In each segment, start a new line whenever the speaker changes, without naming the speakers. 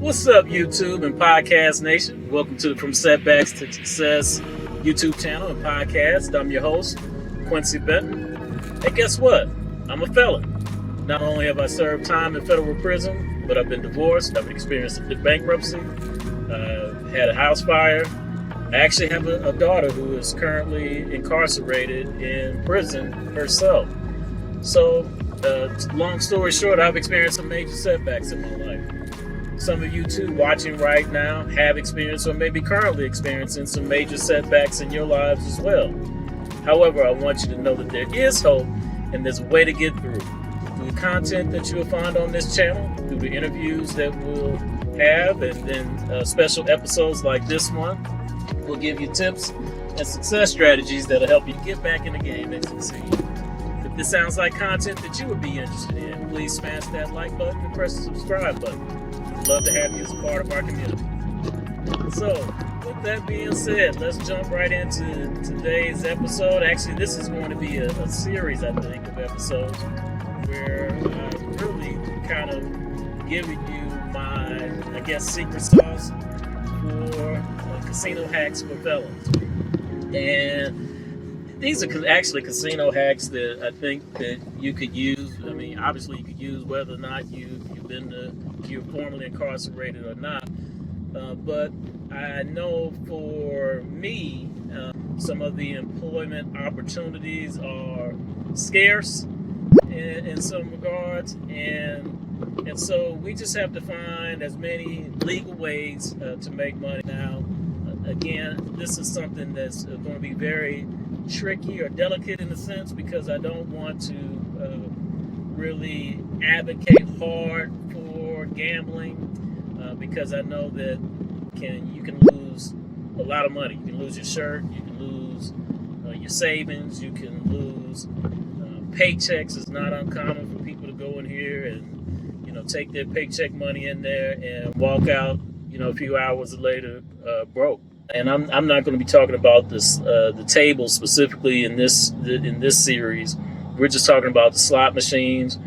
What's up, YouTube and Podcast Nation? Welcome to the From Setbacks to Success YouTube channel and podcast. I'm your host, Quincy Benton. And guess what? I'm a felon. Not only have I served time in federal prison, but I've been divorced, I've experienced bankruptcy, had a house fire. I actually have a daughter who is currently incarcerated in prison herself. So, long story short, I've experienced some major setbacks in my life. Some of you too watching right now have experienced or maybe currently experiencing some major setbacks in your lives as well. However, I want you to know that there is hope and there's a way to get through. Through the content that you will find on this channel, through the interviews that we'll have, and then special episodes like this one, will give you tips and success strategies that'll help you get back in the game and succeed. If this sounds like content that you would be interested in, please smash that like button and press the subscribe button. We'd love to have you as a part of our community. So, with that being said, let's jump right into today's episode. Actually, this is going to be a series, I think, of episodes where I'm really kind of giving you my, I guess, secret sauce for casino hacks for felons. And these are actually casino hacks that I think that you could use. I mean, obviously you could use whether or not you're formerly incarcerated or not. But I know for me, some of the employment opportunities are scarce in some regards, and so we just have to find as many legal ways to make money. Now, again, this is something that's going to be very tricky or delicate in a sense, because I don't want to really advocate hard for gambling, because I know that you can lose a lot of money. You can lose your shirt, you can lose your savings, you can lose paychecks. It's not uncommon for people to go in here and take their paycheck money in there and walk out a few hours later broke. And I'm not going to be talking about this the table specifically in this series. We're just talking about the slot machines.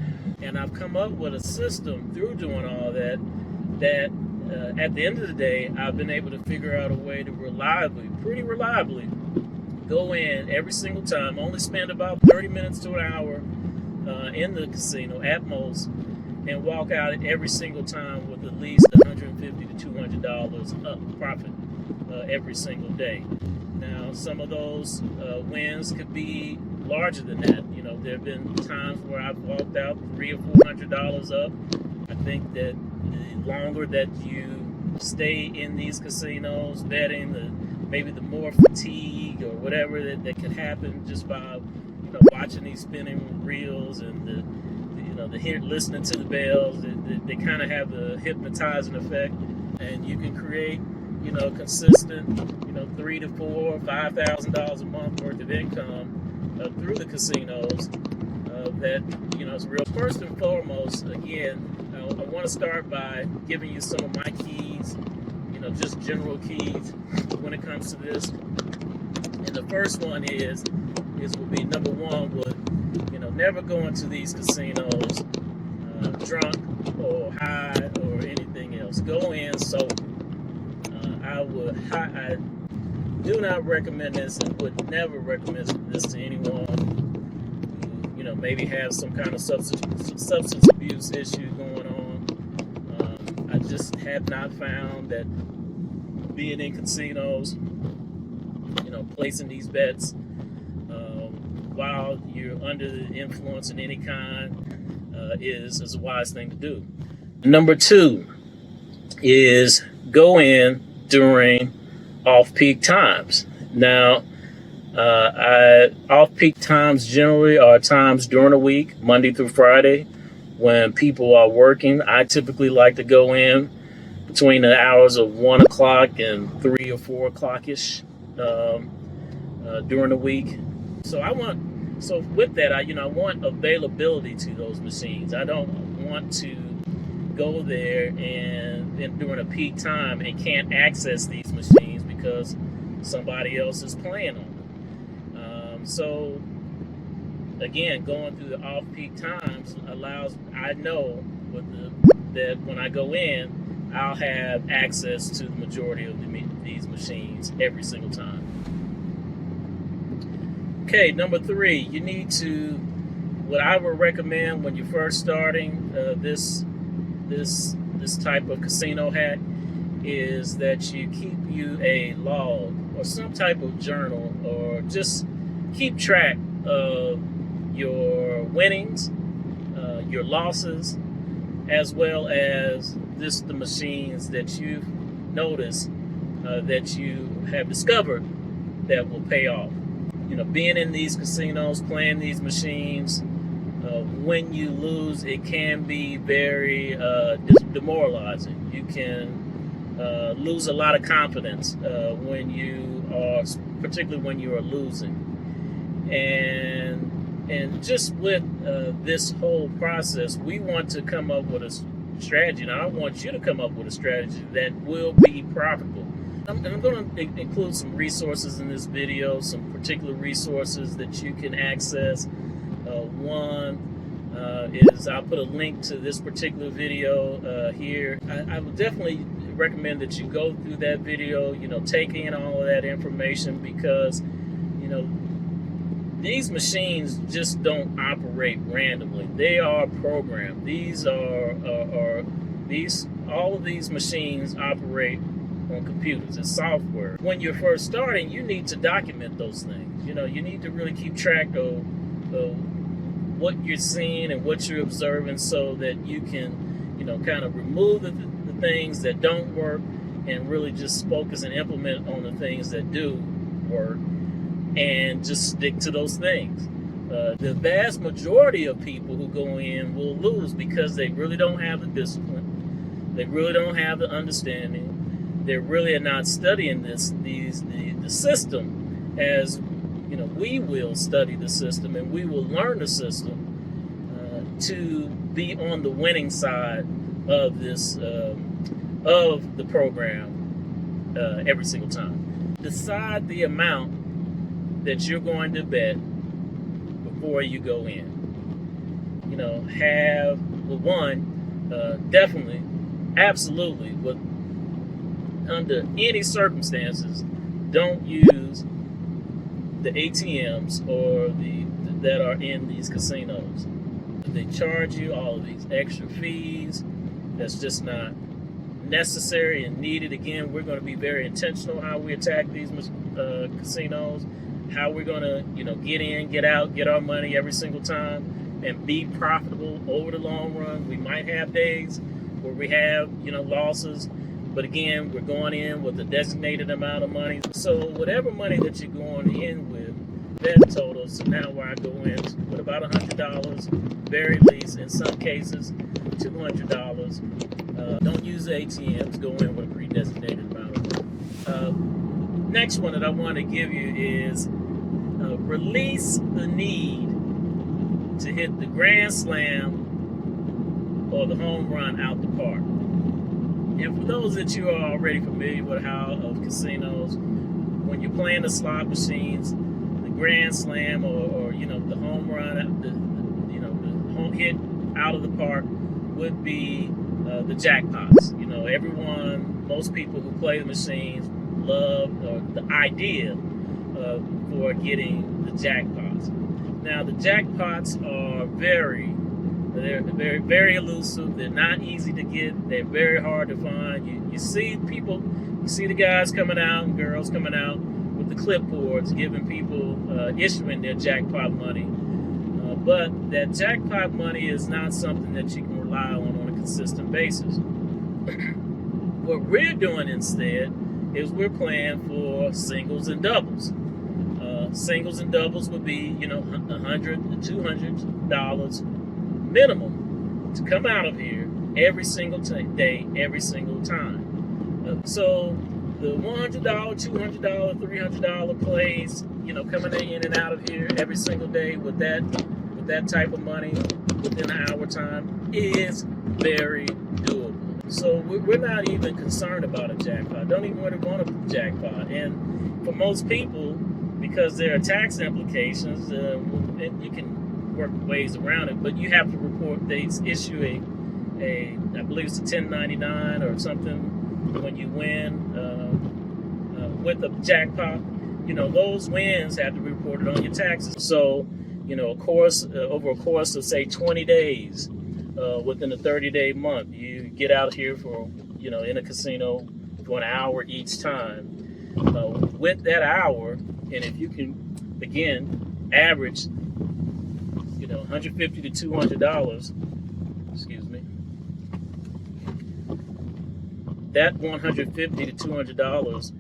And I've come up with a system through doing all that at the end of the day, I've been able to figure out a way to pretty reliably, go in every single time, only spend about 30 minutes to an hour in the casino at most, and walk out every single time with at least $150 to $200 up profit every single day. Now, some of those wins could be larger than that. There have been times where I've walked out $300 or $400 up. I think that the longer that you stay in these casinos betting, maybe the more fatigue or whatever that can happen just by watching these spinning reels and listening to the bells. They kind of have the hypnotizing effect, and you can create consistent $3,000 to $4,000 to $5,000 a month worth of income through the casinos. That is real. First and foremost, again, I want to start by giving you some of my keys, just general keys when it comes to this. And the first one would be number one would never go into these casinos drunk or high or anything else. Go in sober. I do not recommend this and would never recommend this to anyone who, maybe have some kind of substance abuse issue going on. I just have not found that being in casinos, placing these bets while you're under the influence of any kind is a wise thing to do. Number two is go in during off-peak times. Now, off-peak times generally are times during the week, Monday through Friday, when people are working. I typically like to go in between the hours of 1 o'clock and 3 or 4 o'clock-ish during the week. So with that, I want availability to those machines. I don't want to go there and then during a peak time and can't access these machines because somebody else is playing on them. So again, going through the off-peak times I know that when I go in, I'll have access to the majority of these machines every single time. Okay, number 3, you need to, what I would recommend when you're first starting this type of casino hack is that you keep a log or some type of journal, or just keep track of your winnings, your losses, as well as the machines that you've noticed that you have discovered that will pay off. You know, being in these casinos, playing these machines, when you lose, it can be very demoralizing. You can lose a lot of confidence particularly when you are losing. And just with this whole process, we want to come up with a strategy, and I want you to come up with a strategy that will be profitable. I'm going to include some resources in this video, some particular resources that you can access. One is I'll put a link to this particular video here. I would definitely recommend that you go through that video, take in all of that information, because, these machines just don't operate randomly. They are programmed. All of these machines operate on computers. It's software. When you're first starting, you need to document those things. You need to really keep track of what you're seeing and what you're observing, so that you can, kind of remove the things that don't work and really just focus and implement on the things that do work, and just stick to those things. The vast majority of people who go in will lose because they really don't have the discipline. They really don't have the understanding. They really are not studying the system as we will study the system, and we will learn the system to be on the winning side of this of the program every single time. Decide the amount that you're going to bet before you go in. Definitely, absolutely, under any circumstances, don't use the ATMs or that are in these casinos. They charge you all of these extra fees. That's just not necessary and needed. Again, we're going to be very intentional how we attack these casinos, how we're going to, get in, get out, get our money every single time, and be profitable over the long run. We might have days where we have, losses, but again, we're going in with a designated amount of money. So whatever money that you're going in with, that totals. So now where I go in with about $100, very least, in some cases, $200. Don't use ATMs. Go in with a pre-designated amount of money. Next one that I want to give you is release the need to hit the grand slam or the home run out the park. And for those that you are already familiar with how of casinos, when you're playing the slot machines, the grand slam or the home run, the home hit out of the park would be the jackpots. Most people who play the machines love the idea for getting the jackpots. Now the jackpots are very elusive. They're not easy to get. They're very hard to find. You see the guys coming out and girls coming out with the clipboards, giving people, issuing their jackpot money. But that jackpot money is not something that you can rely on a consistent basis. What we're doing instead is we're playing for singles and doubles. Singles and doubles would be, $100 to $200 minimum to come out of here every single day, every single time. So the $100, $200, $300 plays, coming in and out of here every single day with that type of money within an hour time is very doable. So we're not even concerned about a jackpot. Don't even really want a jackpot. And for most people, because there are tax implications, and you can work ways around it, but you have to report, they issue I believe it's a 1099 or something when you win with a jackpot. Those wins have to be reported on your taxes. So, of course, over a course of say 20 days, within a 30-day month, you get out here for, in a casino for an hour each time. With that hour, and if you can, again, average, $150 to $200, excuse me, that $150 to $200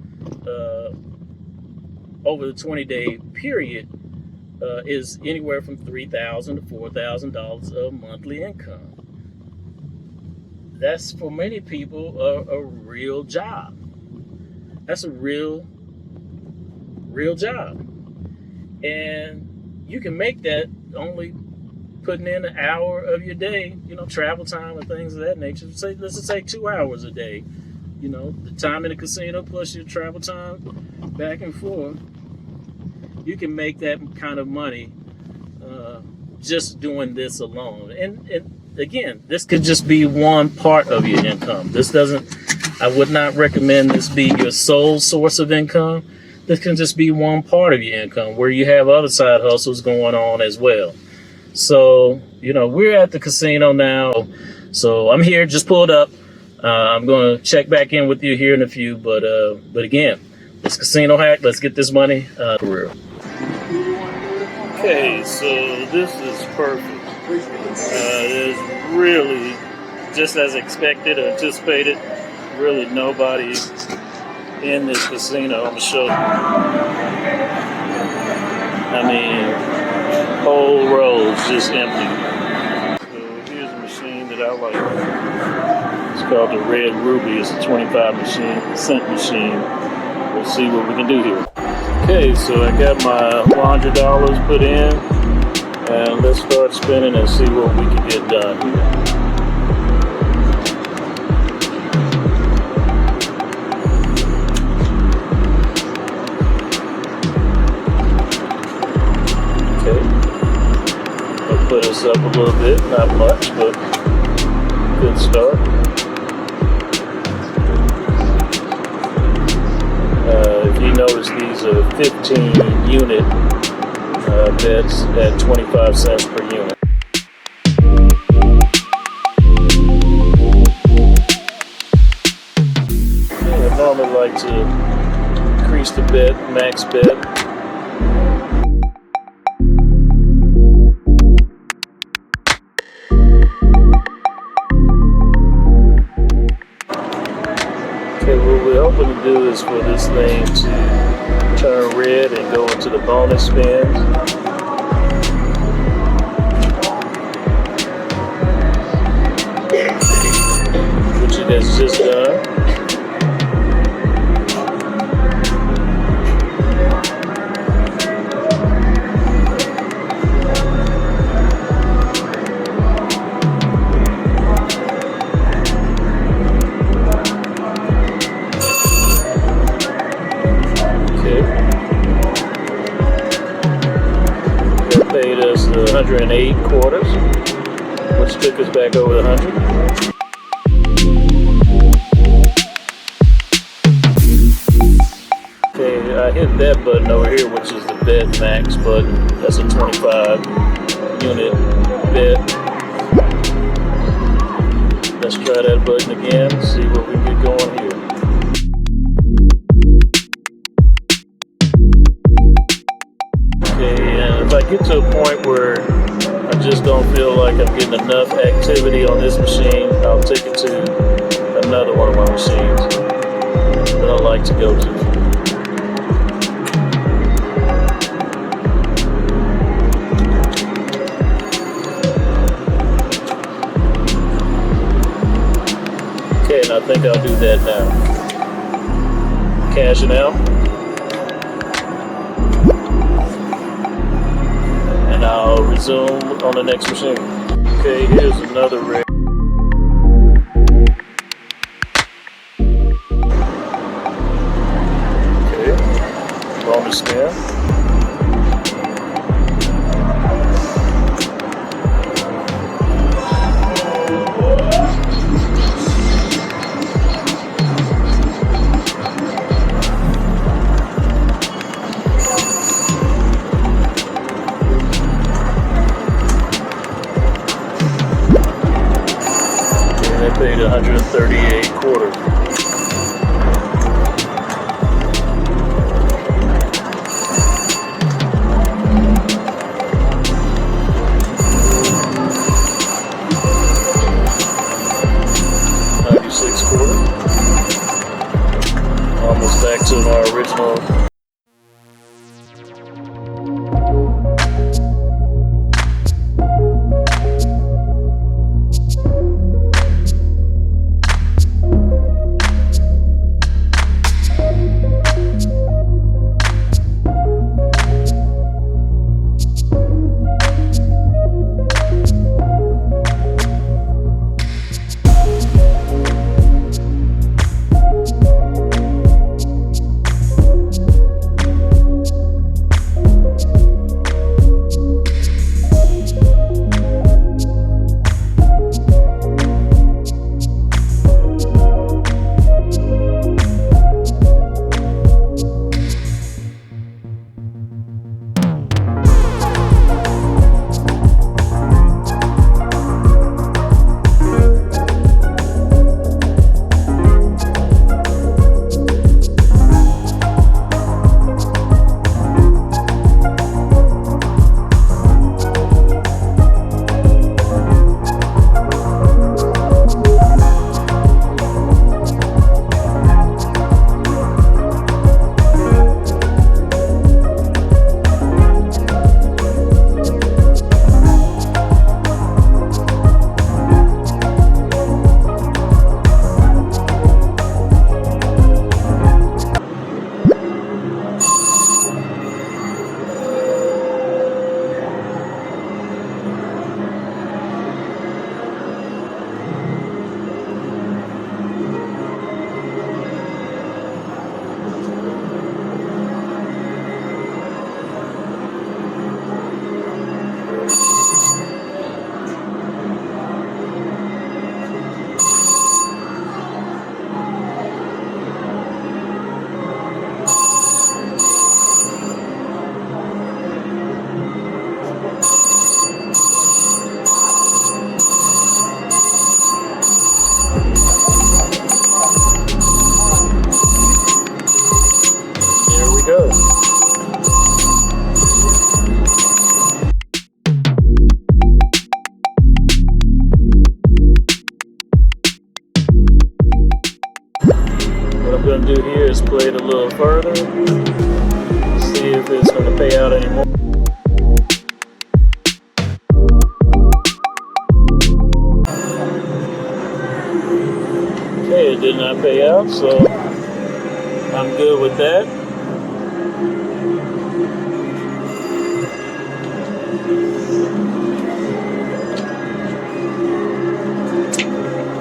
over the 20-day period is anywhere from $3,000 to $4,000 of monthly income. That's, for many people, a real job. That's a real job. And you can make that only putting in an hour of your day, travel time and things of that nature. Let's just say 2 hours a day. The time in the casino plus your travel time back and forth. You can make that kind of money just doing this alone. And again, this could just be one part of your income. I would not recommend this be your sole source of income. This can just be one part of your income where you have other side hustles going on as well. So, we're at the casino now. So I'm here, just pulled up. I'm going to check back in with you here in a few. But again, this casino hack, let's get this money for real. Okay, so this is perfect. There's really, just as expected or anticipated, really nobody in this casino. I'm going to show you. Whole rows just empty. So here's a machine that I like. It's called the Red Ruby. It's a 25-cent machine. We'll see what we can do here. Okay, so I got my $100 put in, and let's start spinning and see what we can get done here. Put us up a little bit, not much, but good start. If you notice, these are 15-unit bets at 25 cents per unit. I normally like to increase the bet, max bet. What we're hoping to do is for this thing to turn red and go into the bonus spins. Which it has just done. Paid us 108 quarters, which took us back over the 100. Okay, I hit that button over here, which is the bet max button. That's a 25-unit bet. Let's try that button again, see what we can get going here. If I get to a point where I just don't feel like I'm getting enough activity on this machine, I'll take it to another one of my machines that I like to go to. Okay, and I think I'll do that now. Cashing out. And I'll resume on the next machine. Okay, here's another red. Okay, bonus spin. paid 138 quarters. Almost back to my original. Going to do here is play it a little further, see if it's going to pay out anymore. Okay, it did not pay out, so I'm good with that.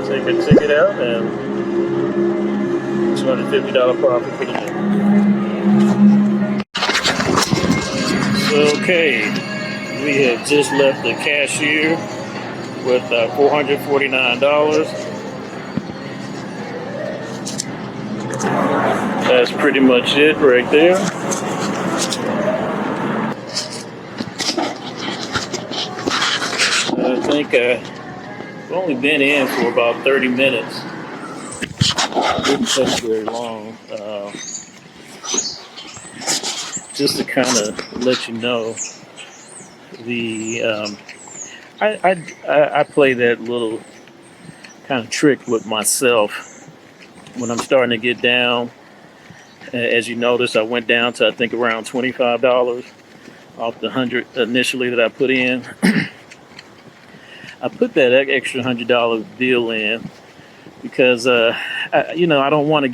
Take a ticket out and $250 profit for the day. Okay, we have just left the cashier with $449. That's pretty much it right there. I think I've only been in for about 30 minutes. Didn't take very long. Just to kind of let you know, I play that little kind of trick with myself when I'm starting to get down. As you notice, I went down to I think around $25 off the 100 initially that I put in. I put that extra $100 bill in because I don't want to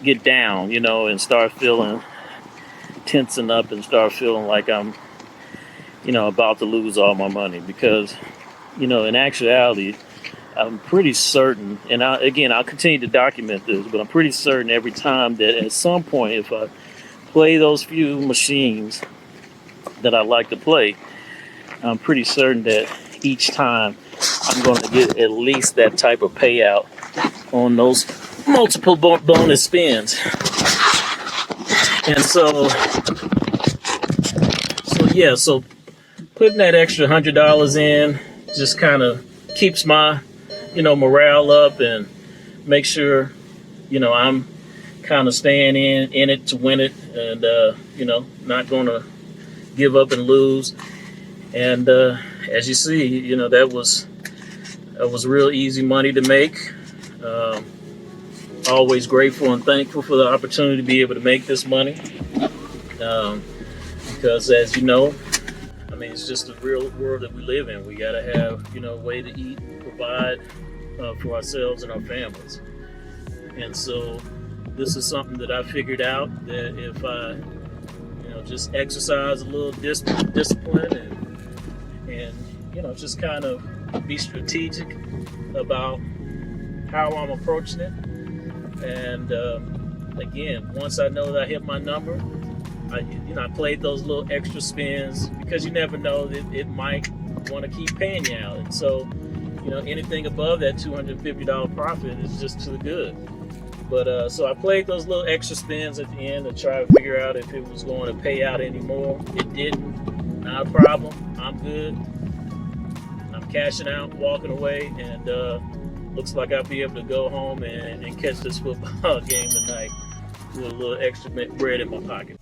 get down, and start feeling tensing up and start feeling like I'm about to lose all my money, because in actuality I'm pretty certain, and I'll continue to document this, but I'm pretty certain every time that at some point, if I play those few machines that I like to play, I'm pretty certain that each time I'm going to get at least that type of payout on those multiple bonus spins. And so putting that extra $100 in just kind of keeps my morale up and make sure, I'm kind of staying in it to win it, and not going to give up and lose. And as you see, that was real easy money to make. Always grateful and thankful for the opportunity to be able to make this money, because as you know, it's just the real world that we live in. We got to have a way to eat, provide for ourselves and our families. And so this is something that I figured out, that if I just exercise a little discipline and just kind of be strategic about how I'm approaching it. And again, once I know that I hit my number, I played those little extra spins, because you never know that it might want to keep paying you out. And so, anything above that $250 profit is just to the good. But so I played those little extra spins at the end to try to figure out if it was going to pay out anymore. It didn't. Not a problem. I'm good. I'm cashing out, walking away, and looks like I'll be able to go home and catch this football game tonight with a little extra bread in my pocket.